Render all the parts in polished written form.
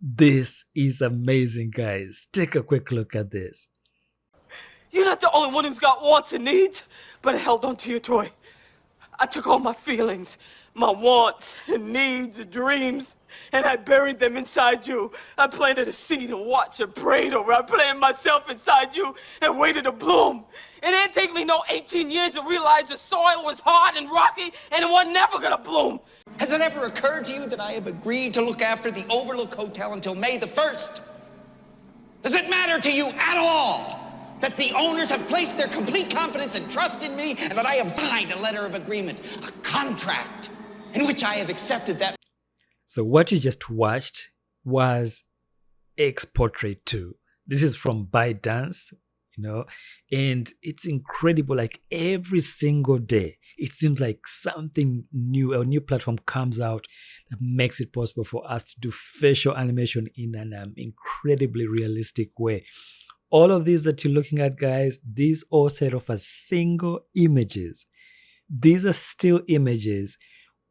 This is amazing, guys. Take a quick look at this. You're not the only one who's got wants and needs, but I held on to your toy. I took all my feelings, my wants and needs and dreams, and I buried them inside you. I planted a seed and watched and prayed over. I planted myself inside you and waited to bloom. It didn't take me no 18 years to realize the soil was hard and rocky and it was never gonna bloom. Has it ever occurred to you that I have agreed to look after the Overlook Hotel until May the 1st? Does it matter to you at all that the owners have placed their complete confidence and trust in me, and that I have signed a letter of agreement, a contract, in which I have accepted that? So what you just watched was X Portrait 2. This is from ByteDance, and it's incredible. Like every single day, it seems like something new, a new platform comes out that makes it possible for us to do facial animation in an incredibly realistic way. All of these that you're looking at, guys, these all set off as single images. These are still images.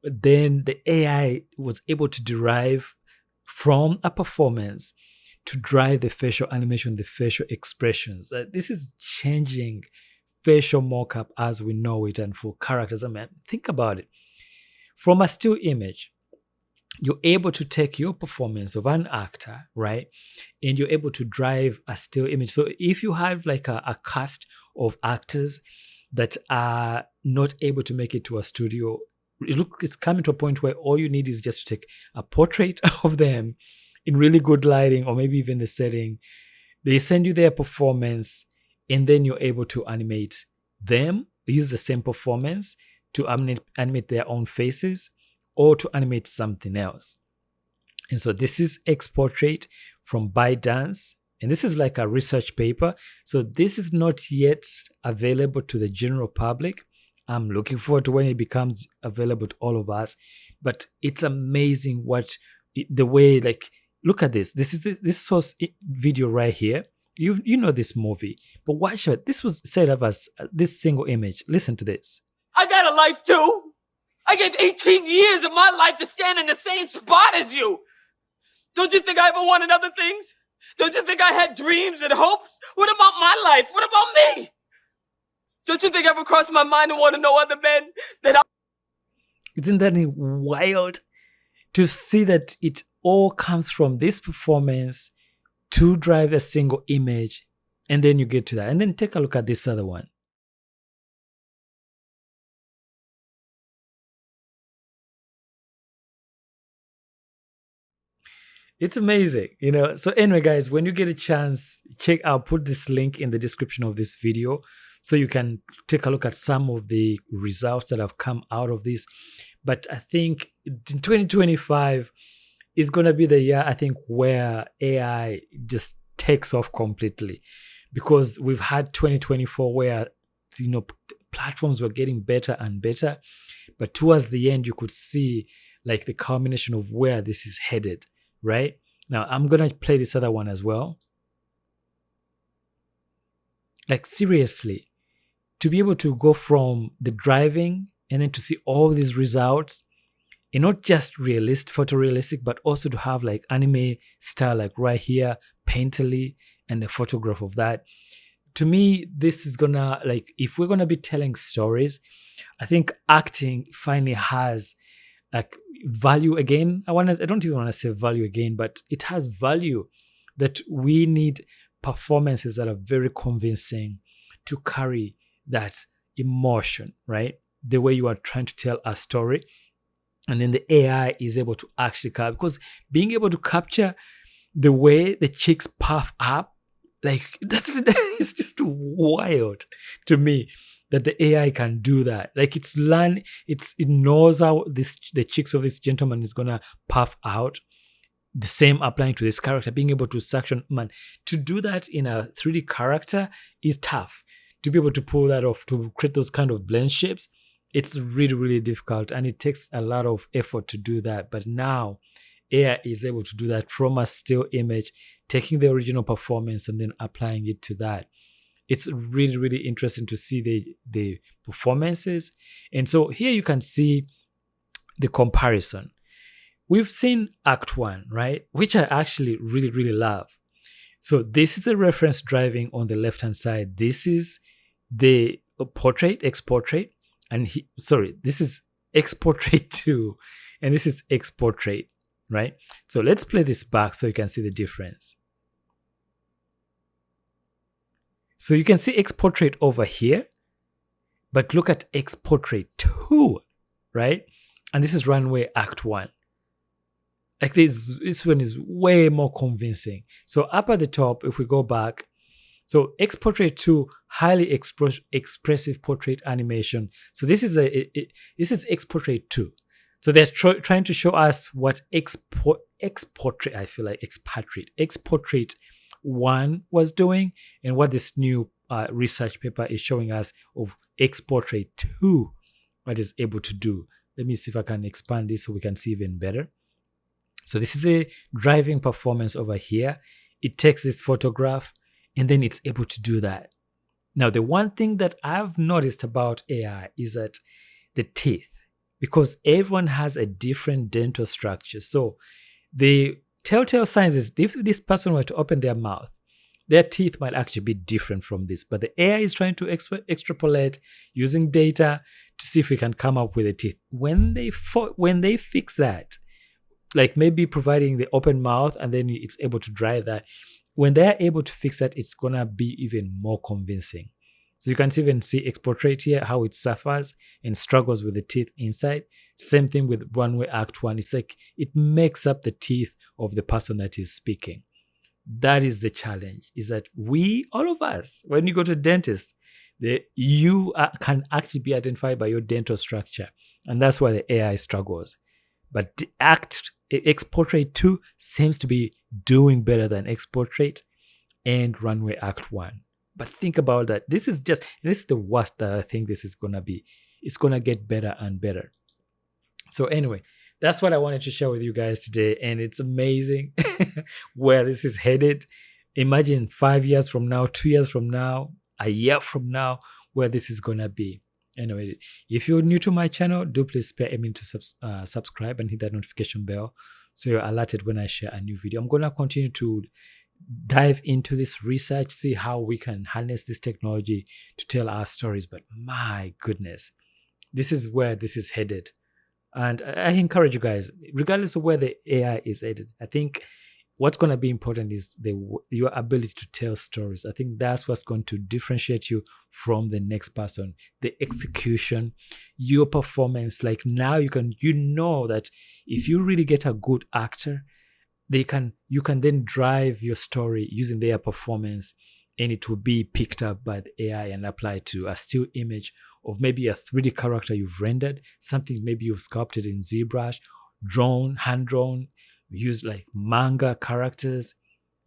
Then the AI was able to derive from a performance to drive the facial animation, the facial expressions. This is changing facial mockup as we know it, and for characters. I mean, think about it. From a still image, you're able to take your performance of an actor, right? And you're able to drive a still image. So if you have like a cast of actors that are not able to make it to a studio, it's coming to a point where all you need is just to take a portrait of them in really good lighting, or maybe even the setting. They send you their performance, and then you're able to animate them, use the same performance to animate their own faces, or to animate something else. And so this is X Portrait from ByteDance, and this is like a research paper. So this is not yet available to the general public. I'm looking forward to when it becomes available to all of us. But it's amazing the way, like, look at this. This is this source video right here. You know this movie, but watch it. This was set up as this single image. Listen to this. I got a life too. I gave 18 years of my life to stand in the same spot as you. Don't you think I ever wanted other things? Don't you think I had dreams and hopes? What about my life? What about me? Don't you think it ever crossed my mind to want to know other men Isn't that wild to see that it all comes from this performance to drive a single image, and then you get to that. And then take a look at this other one. It's amazing, So anyway, guys, when you get a chance, I'll put this link in the description of this video so you can take a look at some of the results that have come out of this. But I think in 2025 is going to be the year, I think, where AI just takes off completely, because we've had 2024 where, platforms were getting better and better. But towards the end, you could see like the culmination of where this is headed. Right? Now, I'm going to play this other one as well. Like, seriously, to be able to go from the driving and then to see all these results, and not just photorealistic, but also to have like anime style, like right here, painterly, and a photograph of that. To me, this is gonna, like, if we're gonna be telling stories, I think acting finally has like value again. I don't even want to say value again, but it has value that we need performances that are very convincing to carry that emotion, right? The way you are trying to tell a story. And then the AI is able to actually capture, because being able to capture the way the cheeks puff up, like it's just wild to me that the AI can do that. Like it knows how the cheeks of this gentleman is gonna puff out. The same applying to this character, being able to suction, man, to do that in a 3D character is tough. To be able to pull that off, to create those kind of blend shapes, it's really, really difficult, and it takes a lot of effort to do that. But now AI is able to do that from a still image, taking the original performance and then applying it to that. It's really, really interesting to see the performances. And so here you can see the comparison. we've seen Act 1, right? Which I actually really, really love. So this is the reference driving on the left-hand side. This is the portrait, X-Portrait. And this is X-Portrait 2. And this is X-Portrait, right? So let's play this back so you can see the difference. So you can see X-Portrait over here. But look at X-Portrait 2, right? And this is Runway Act 1. Like this one is way more convincing. So up at the top, if we go back, so X-Portrait 2, highly expressive portrait animation. So this is this is X-Portrait 2. So they're trying to show us what X-Portrait, I feel like X-Portrait 1 was doing, and what this new research paper is showing us of X-Portrait 2, what is able to do. Let me see if I can expand this so we can see even better. So this is a driving performance over here. It takes this photograph and then it's able to do that. Now, the one thing that I've noticed about AI is that the teeth, because everyone has a different dental structure. So the telltale signs is if this person were to open their mouth, their teeth might actually be different from this. But the AI is trying to extrapolate using data to see if we can come up with a teeth. When they fix that, like maybe providing the open mouth and then it's able to drive that. When they're able to fix that, it's going to be even more convincing. So you can even see X-Portrait here, how it suffers and struggles with the teeth inside. Same thing with Runway Act 1. It's like it makes up the teeth of the person that is speaking. That is the challenge, is that all of us, when you go to a dentist, you can actually be identified by your dental structure. And that's why the AI struggles. But the X-Portrait 2 seems to be doing better than X-Portrait and Runway Act 1. But think about that. This is the worst that I think this is going to be. It's going to get better and better. So anyway, that's what I wanted to share with you guys today. And it's amazing where this is headed. Imagine 5 years from now, 2 years from now, a year from now, where this is going to be. Anyway, if you're new to my channel, do please spare a minute to subscribe and hit that notification bell so you're alerted when I share a new video. I'm going to continue to dive into this research, see how we can harness this technology to tell our stories. But my goodness, this is where this is headed. And I encourage you guys, regardless of where the AI is headed, I think what's going to be important is your ability to tell stories. I think that's what's going to differentiate you from the next person. The execution, your performance. Like now you know that if you really get a good actor, you can then drive your story using their performance, and it will be picked up by the AI and applied to a still image of maybe a 3D character you've rendered, something maybe you've sculpted in ZBrush, hand drawn, use like manga characters.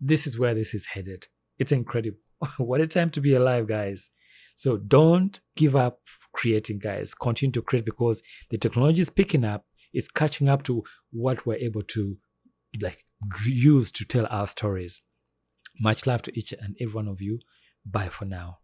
This is where this is headed. It's incredible. What a time to be alive, guys. So don't give up creating, guys. Continue to create, because the technology is picking up. It's catching up to what we're able to like use to tell our stories. Much love to each and every one of you. Bye for now.